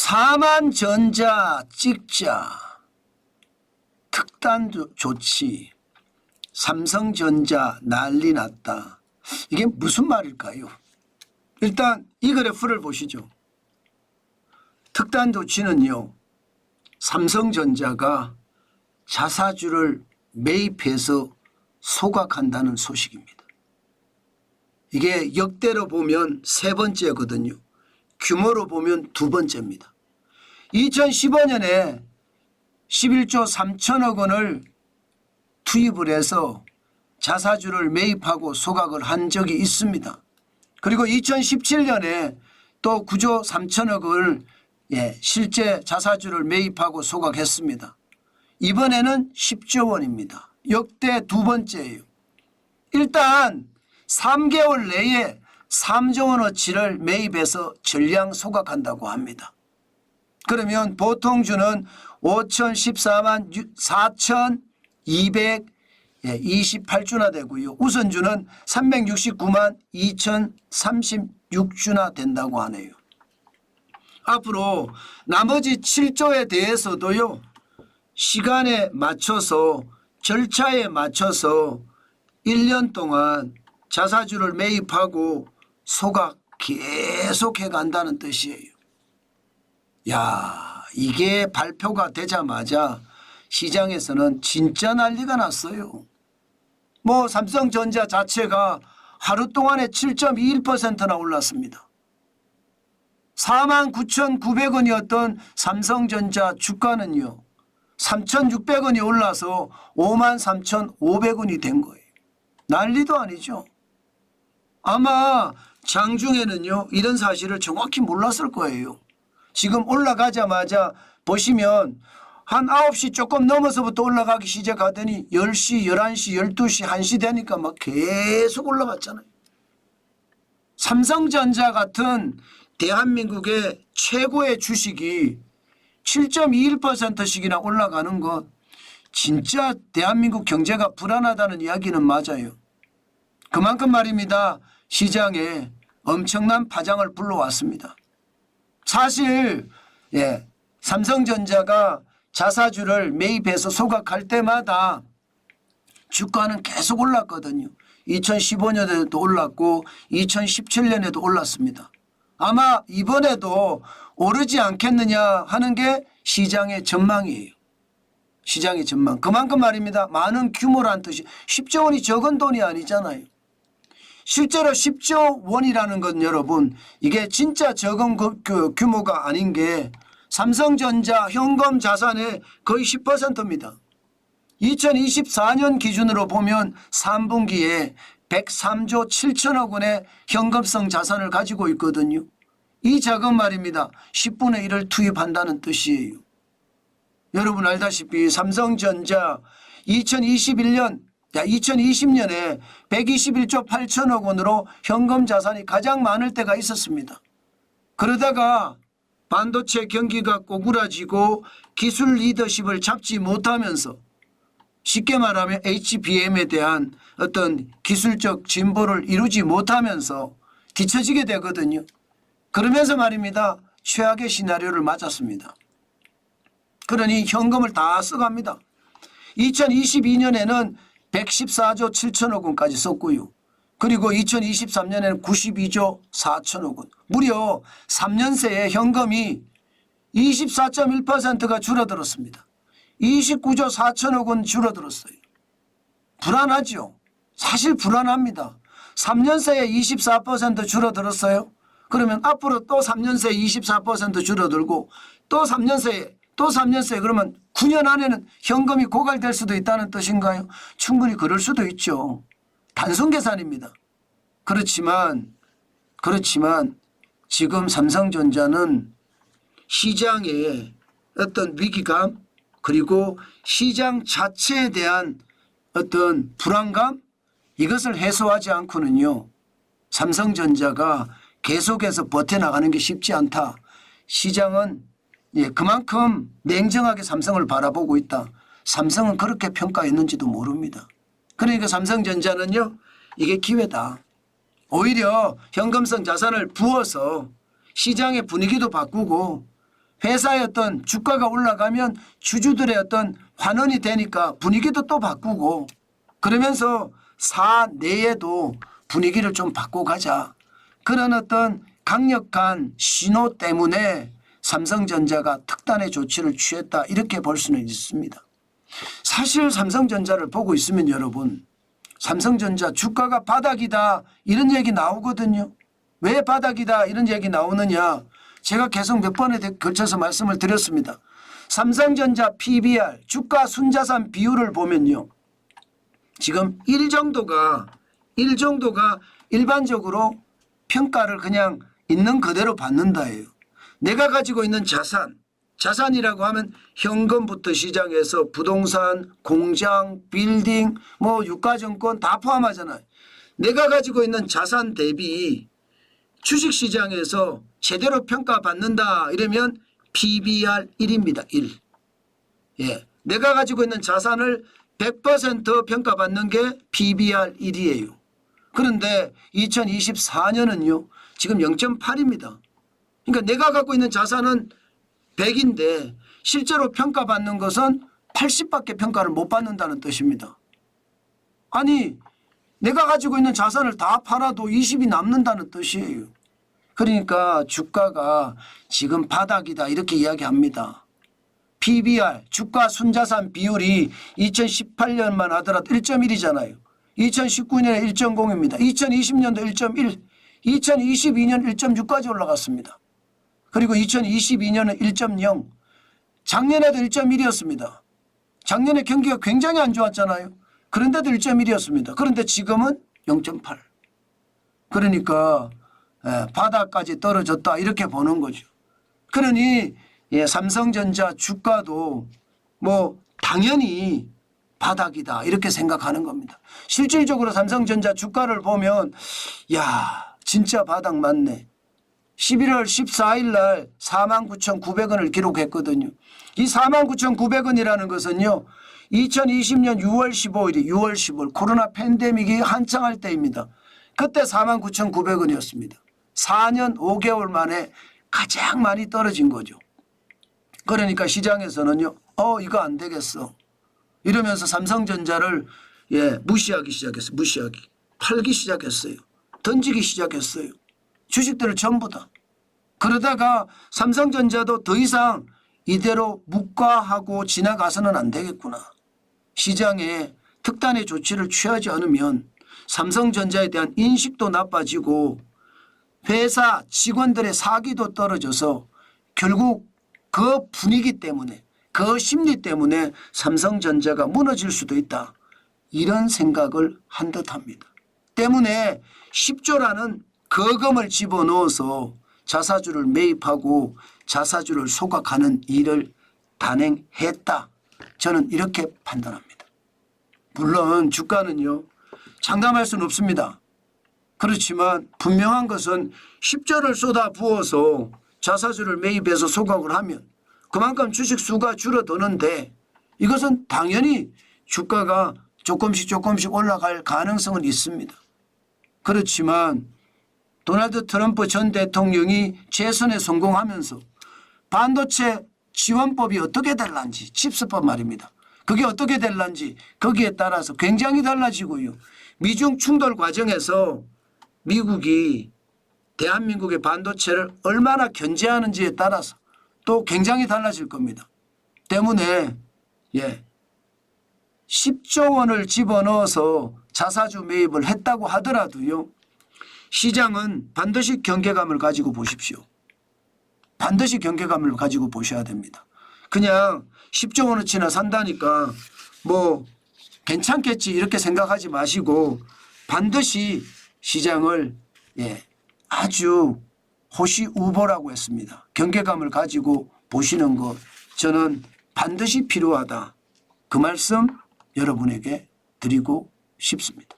사만전자 찍자, 특단 조치, 삼성전자 난리 났다. 이게 무슨 말일까요? 일단 이 그래프를 보시죠. 특단 조치는요, 삼성전자가 자사주를 매입해서 소각한다는 소식입니다. 이게 역대로 보면 세 번째거든요. 규모로 보면 두 번째입니다. 2015년에 11조 3천억 원을 투입을 해서 자사주를 매입하고 소각을 한 적이 있습니다. 그리고 2017년에 또 9조 3천억을 실제 자사주를 매입하고 소각했습니다. 이번에는 10조 원입니다. 역대 두 번째예요. 일단 3개월 내에 3조 원어치를 매입해서 전량 소각한다고 합니다. 그러면 보통주는 5,014만 4,228주나 되고요. 우선주는 369만 2,036주나 된다고 하네요. 앞으로 나머지 7조에 대해서도요, 시간에 맞춰서 절차에 맞춰서 1년 동안 자사주를 매입하고 소각 계속해 간다는 뜻이에요. 야, 이게 발표가 되자마자 시장에서는 진짜 난리가 났어요. 뭐 삼성전자 자체가 하루 동안에 7.21%나 올랐습니다. 49,900원이었던 삼성전자 주가는요, 3,600원이 올라서 53,500원이 된 거예요. 난리도 아니죠. 아마 장중에는요, 이런 사실을 정확히 몰랐을 거예요. 지금 올라가자마자 보시면 한 9시 조금 넘어서부터 올라가기 시작하더니 10시, 11시, 12시, 1시 되니까 막 계속 올라갔잖아요. 삼성전자 같은 대한민국의 최고의 주식이 7.21%씩이나 올라가는 것, 진짜 대한민국 경제가 불안하다는 이야기는 맞아요. 그만큼 말입니다. 시장에 엄청난 파장을 불러왔습니다. 사실 삼성전자가 자사주를 매입해서 소각할 때마다 주가는 계속 올랐거든요. 2015년에도 올랐고 2017년에도 올랐습니다. 아마 이번에도 오르지 않겠느냐 하는 게 시장의 전망이에요. 시장의 전망. 그만큼 말입니다. 많은 규모란 뜻이 10조 원이 적은 돈이 아니잖아요. 실제로 10조 원이라는 건 여러분, 이게 진짜 적은 규모가 아닌 게 삼성전자 현금 자산의 거의 10%입니다. 2024년 기준으로 보면 3분기에 103조 7천억 원의 현금성 자산을 가지고 있거든요. 이 자금 말입니다. 10분의 1을 투입한다는 뜻이에요. 여러분 알다시피 삼성전자 2020년에 121조 8천억 원으로 현금 자산이 가장 많을 때가 있었습니다. 그러다가 반도체 경기가 꼬꾸라지고 기술 리더십을 잡지 못하면서, 쉽게 말하면 HBM에 대한 어떤 기술적 진보를 이루지 못하면서 뒤처지게 되거든요. 그러면서 말입니다. 최악의 시나리오를 맞았습니다. 그러니 현금을 다 써갑니다. 2022년에는 114조 7천억 원까지 썼고요. 그리고 2023년에는 92조 4천억 원. 무려 3년 새에 현금이 24.1%가 줄어들었습니다. 29조 4천억 원 줄어들었어요. 불안하죠. 사실 불안합니다. 3년 새에 24% 줄어들었어요. 그러면 앞으로 또 3년 새에 24% 줄어들고 또 3년 새에 그러면 9년 안에는 현금이 고갈될 수도 있다는 뜻인가요? 충분히 그럴 수도 있죠. 단순 계산입니다. 그렇지만 지금 삼성전자는 시장의 어떤 위기감, 그리고 시장 자체에 대한 어떤 불안감, 이것을 해소하지 않고는요, 삼성전자가 계속해서 버텨나가는 게 쉽지 않다. 시장은 그만큼 냉정하게 삼성을 바라보고 있다. 삼성은 그렇게 평가했는지도 모릅니다. 그러니까 삼성전자는요, 이게 기회다. 오히려 현금성 자산을 부어서 시장의 분위기도 바꾸고 회사의 어떤 주가가 올라가면 주주들의 어떤 환원이 되니까 분위기도 또 바꾸고 그러면서 사내에도 분위기를 좀 바꿔가자. 그런 어떤 강력한 신호 때문에 삼성전자가 특단의 조치를 취했다 이렇게 볼 수는 있습니다. 사실 삼성전자를 보고 있으면 여러분 삼성전자 주가가 바닥이다 이런 얘기 나오거든요. 왜 바닥이다 이런 얘기 나오느냐. 제가 계속 몇 번에 걸쳐서 말씀을 드렸습니다. 삼성전자 PBR 주가 순자산 비율을 보면요. 지금 1 정도가 일반적으로 평가를 그냥 있는 그대로 받는다예요. 내가 가지고 있는 자산이라고 하면 현금부터 시작해서 부동산, 공장, 빌딩, 뭐 유가증권 다 포함하잖아요. 내가 가지고 있는 자산 대비 주식시장에서 제대로 평가받는다 이러면 PBR 1입니다. 1. 예, 내가 가지고 있는 자산을 100% 평가받는 게 PBR 1이에요. 그런데 2024년은요. 지금 0.8입니다. 그러니까 내가 갖고 있는 자산은 100인데 실제로 평가받는 것은 80밖에 평가를 못 받는다는 뜻입니다. 아니 내가 가지고 있는 자산을 다 팔아도 20이 남는다는 뜻이에요. 그러니까 주가가 지금 바닥이다 이렇게 이야기합니다. PBR 주가 순자산 비율이 2018년만 하더라도 1.1이잖아요. 2019년에 1.0입니다. 2020년도 1.1, 2022년 1.6까지 올라갔습니다. 그리고 2022년은 1.0, 작년에도 1.1이었습니다. 작년에 경기가 굉장히 안 좋았잖아요. 그런데도 1.1이었습니다. 그런데 지금은 0.8. 그러니까 바닥까지 떨어졌다 이렇게 보는 거죠. 그러니 삼성전자 주가도 뭐 당연히 바닥이다 이렇게 생각하는 겁니다. 실질적으로 삼성전자 주가를 보면 야 진짜 바닥 맞네. 11월 14일 날 49,900원을 기록했거든요. 이 49,900원이라는 것은요. 2020년 6월 15일이 6월 15일 코로나 팬데믹이 한창 할 때입니다. 그때 49,900원이었습니다. 4년 5개월 만에 가장 많이 떨어진 거죠. 그러니까 시장에서는요. 이거 안 되겠어. 이러면서 삼성전자를 무시하기 시작했어요. 팔기 시작했어요. 던지기 시작했어요. 주식들을 전부 다. 그러다가 삼성전자도 더 이상 이대로 묵과하고 지나가서는 안 되겠구나. 시장에 특단의 조치를 취하지 않으면 삼성전자에 대한 인식도 나빠지고 회사 직원들의 사기도 떨어져서 결국 그 분위기 때문에 그 심리 때문에 삼성전자가 무너질 수도 있다. 이런 생각을 한 듯합니다. 때문에 10조라는 거금을 집어넣어서 자사주를 매입하고 자사주를 소각하는 일을 단행했다. 저는 이렇게 판단합니다. 물론 주가는요. 장담할 수는 없습니다. 그렇지만 분명한 것은 10조를 쏟아 부어서 자사주를 매입해서 소각을 하면 그만큼 주식 수가 줄어드는데 이것은 당연히 주가가 조금씩 올라갈 가능성은 있습니다. 그렇지만 도널드 트럼프 전 대통령이 재선에 성공하면서 반도체 지원법이 어떻게 될런지 칩스법 말입니다. 그게 어떻게 될런지 거기에 따라서 굉장히 달라지고요. 미중 충돌 과정에서 미국이 대한민국의 반도체를 얼마나 견제하는지에 따라서 또 굉장히 달라질 겁니다. 때문에 10조 원을 집어넣어서 자사주 매입을 했다고 하더라도요. 시장은 반드시 경계감을 가지고 보십시오. 반드시 경계감을 가지고 보셔야 됩니다. 그냥 10조 원어치나 산다니까 뭐 괜찮겠지 이렇게 생각하지 마시고 반드시 시장을 아주 호시우보라고 했습니다. 경계감을 가지고 보시는 것 저는 반드시 필요하다. 그 말씀 여러분에게 드리고 싶습니다.